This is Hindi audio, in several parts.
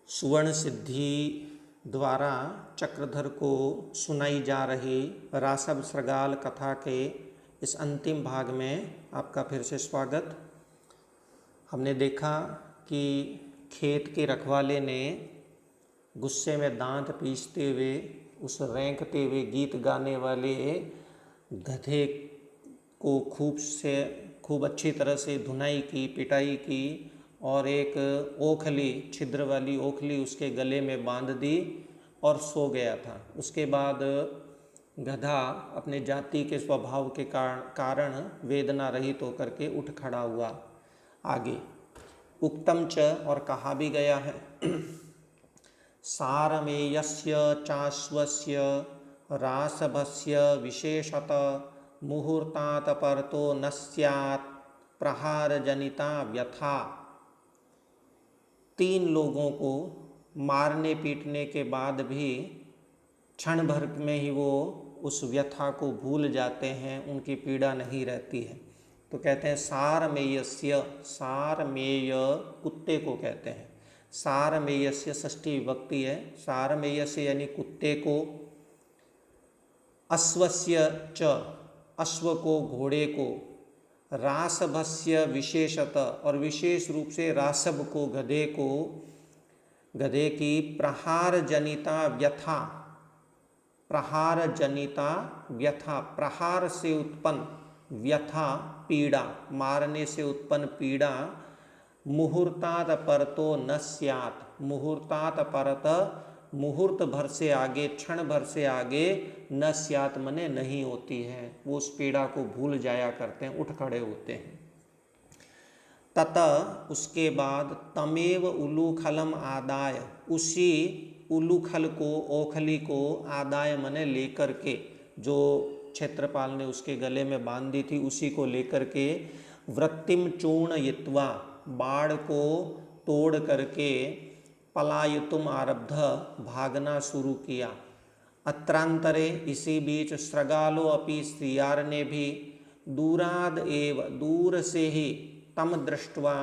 सुवर्ण सिद्धि द्वारा चक्रधर को सुनाई जा रही रासव सृगाल कथा के इस अंतिम भाग में आपका फिर से स्वागत। हमने देखा कि खेत के रखवाले ने गुस्से में दांत पीसते हुए उस रेंकते हुए गीत गाने वाले गधे को खूब अच्छी तरह से धुनाई की, पिटाई की और एक ओखली, छिद्र वाली ओखली उसके गले में बांध दी और सो गया था। उसके बाद गधा अपने जाति के स्वभाव के कारण वेदना रहित होकर के उठ खड़ा हुआ। आगे उक्तम च और कहा भी गया है सारमेयस्य चाश्वस्य रासभस्य विशेषत मुहूर्तात् परतो न स्यात् प्रहार जनिता व्यथा। 3 लोगों को मारने पीटने के बाद भी क्षण भर में ही वो उस व्यथा को भूल जाते हैं, उनकी पीड़ा नहीं रहती है। तो कहते हैं सारमेयस्य, सारमेय कुत्ते को कहते हैं। सारमेयस्य षष्ठी विभक्ति है। सारमेयस्य यानी कुत्ते को, अश्वस्य च अश्व को, घोड़े को, रासभस्य विशेषत और विशेष रूप से रासभ को, गधे को, गधे की प्रहार जनिता व्यथा, प्रहार जनिता व्यथा, प्रहार से उत्पन्न व्यथा पीड़ा, मारने से उत्पन्न पीड़ा, मुहूर्तात् परतो न स्यात्, मुहूर्तात् परत मुहूर्त भर से आगे, क्षण भर से आगे, न स्यात् मने नहीं होती है। वो उस पीड़ा को भूल जाया करते हैं, उठ खड़े होते हैं। ततः उसके बाद तमेव उलूखलम आदाय, उसी उलूखल को, ओखली को, आदाय मने लेकर के, जो क्षेत्रपाल ने उसके गले में बांध दी थी उसी को लेकर के, वृत्तिम चूर्णयित्वा, बाड़ को तोड़ करके, पलायितुम आरब्ध, भागना शुरू किया। अत्रांतरे इसी बीच सृगालो अपि, श्रियार ने भी, दूराद एव, दूर से ही, तम दृष्ट्वा,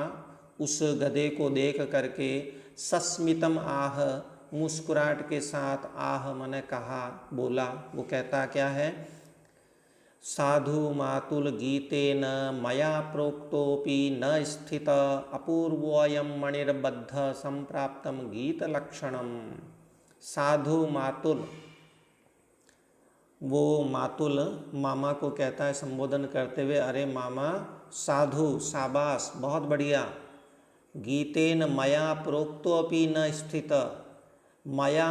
उस गधे को देख करके, सस्मितम आह, मुस्कुराहट के साथ, आह मने कहा, बोला। वो कहता क्या है? साधु मातुल गीतेन मया प्रोक्तोपि न स्थित अपूर्वोऽयं मणिर्बद्ध संप्राप्तम गीत लक्षणम। साधु मातुल, वो मातुल मामा को कहता है संबोधन करते हुए, अरे मामा, साधु, शाबाश, बहुत बढ़िया। गीतेन मया प्रोक्तोपि न स्थित, मया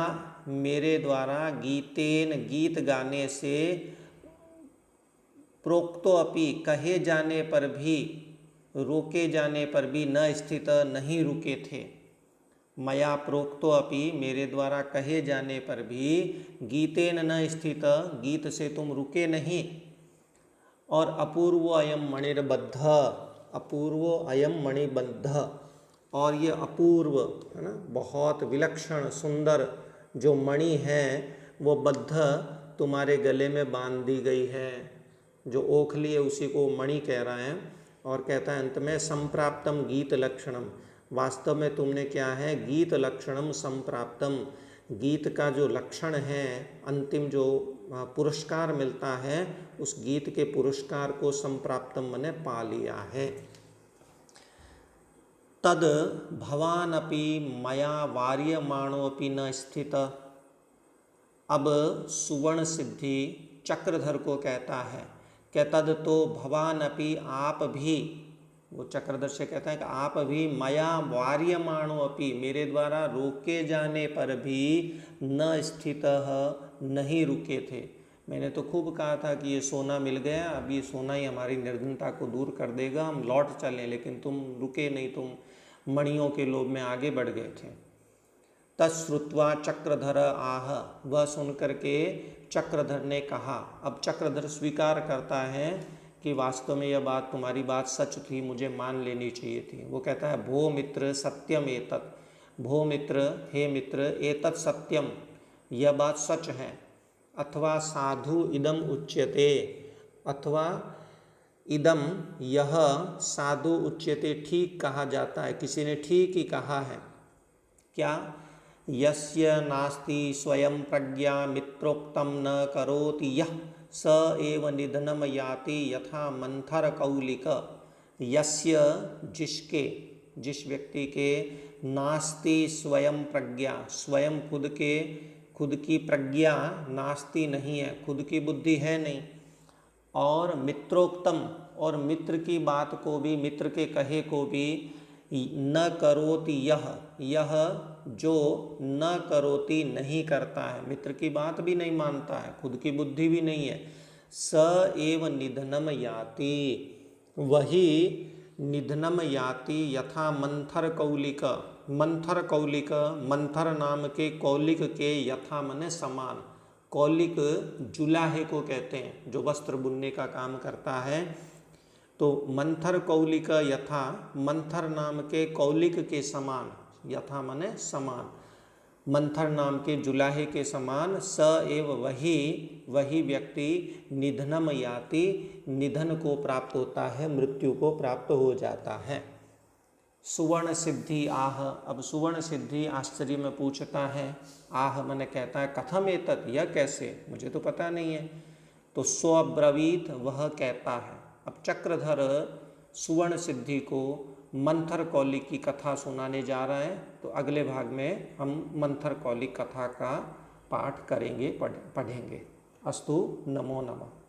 मेरे द्वारा, गीतेन गीत गाने से, प्रोक्तो अपि कहे जाने पर भी, रोके जाने पर भी, न स्थित नहीं रुके थे। मया प्रोक्तो अपि मेरे द्वारा कहे जाने पर भी, गीतेन न स्थित गीत से तुम रुके नहीं। और अपूर्व अयम मणिर्बद्ध, अपूर्व अयम मणिबद्ध, और ये अपूर्व है ना, बहुत विलक्षण सुंदर जो मणि है वो बद्ध, तुम्हारे गले में बांध दी गई है। जो ओखली है उसी को मणि कह रहा है। और कहता है अंत में संप्राप्तम गीत लक्षणम, वास्तव में तुमने क्या है, गीत लक्षणम संप्राप्तम, गीत का जो लक्षण है, अंतिम जो पुरस्कार मिलता है, उस गीत के पुरस्कार को संप्राप्तम मने पा लिया है। तद भवानपि मया वार्यमाणोऽपि न स्थित। अब सुवर्ण सिद्धि चक्रधर को कहता है कि तद तो भवान अपि, आप भी, वो चक्रधर से कहता है कि आप भी, मया वार्यमाणो अपि, मेरे द्वारा रोके जाने पर भी, न स्थितः नहीं रुके थे। मैंने तो खूब कहा था कि ये सोना मिल गया, अब ये सोना ही हमारी निर्धनता को दूर कर देगा, हम लौट चलें, लेकिन तुम रुके नहीं, तुम मणियों के लोभ में आगे बढ़ गए थे। तत्श्रुत्वा चक्रधर आह, वह सुनकर के चक्रधर ने कहा। अब चक्रधर स्वीकार करता है कि वास्तव में यह बात, तुम्हारी बात सच थी, मुझे मान लेनी चाहिए थी। वो कहता है भो मित्र सत्यम एतत्, भो मित्र, हे मित्र, एतत् सत्यम, यह बात सच है। अथवा साधु इदम उच्यते, अथवा इदम, यह, साधु उच्यते, ठीक कहा जाता है, किसी ने ठीक ही कहा है। क्या? यस्य नास्ति स्वयं प्रज्ञा मित्रोक्तम न करोति यः स एव निधनम याति यथा मंथर कौलिक। यस्य जिसके, जिस व्यक्ति के नास्ति स्वयं प्रज्ञा, स्वयं खुद की प्रज्ञा नास्ति नहीं है, खुद की बुद्धि है नहीं, और मित्रोक्तम, और मित्र की बात को भी, मित्र के कहे को भी न करोति यह जो न करोति नहीं करता है, मित्र की बात भी नहीं मानता है, खुद की बुद्धि भी नहीं है, स एव निधनम याति, वही निधनम याति यथा मंथर कौलिक। मंथर कौलिक, मंथर नाम के कौलिक के यथा मने समान, कौलिक जुलाहे को कहते हैं जो वस्त्र बुनने का काम करता है। तो मंथर कौलिक यथा, मंथर नाम के कौलिक के समान, यथा मने समान, मंथर नाम के जुलाहे के समान, स एव वही व्यक्ति निधनम याति, निधन को प्राप्त होता है, मृत्यु को प्राप्त हो जाता है। सुवर्ण सिद्धि आह। अब सुवर्ण सिद्धि आश्चर्य में पूछता है, आह मैंने कहता है कथम एतत्, यह कैसे, मुझे तो पता नहीं है। तो सो अब्रवीत, वह कहता है। अब चक्रधर सुवर्ण सिद्धि को मंथर कौलिक की कथा सुनाने जा रहा है, तो अगले भाग में हम मंथर कौलिक कथा का पाठ करेंगे, पढ़ेंगे। अस्तु, नमो नमः।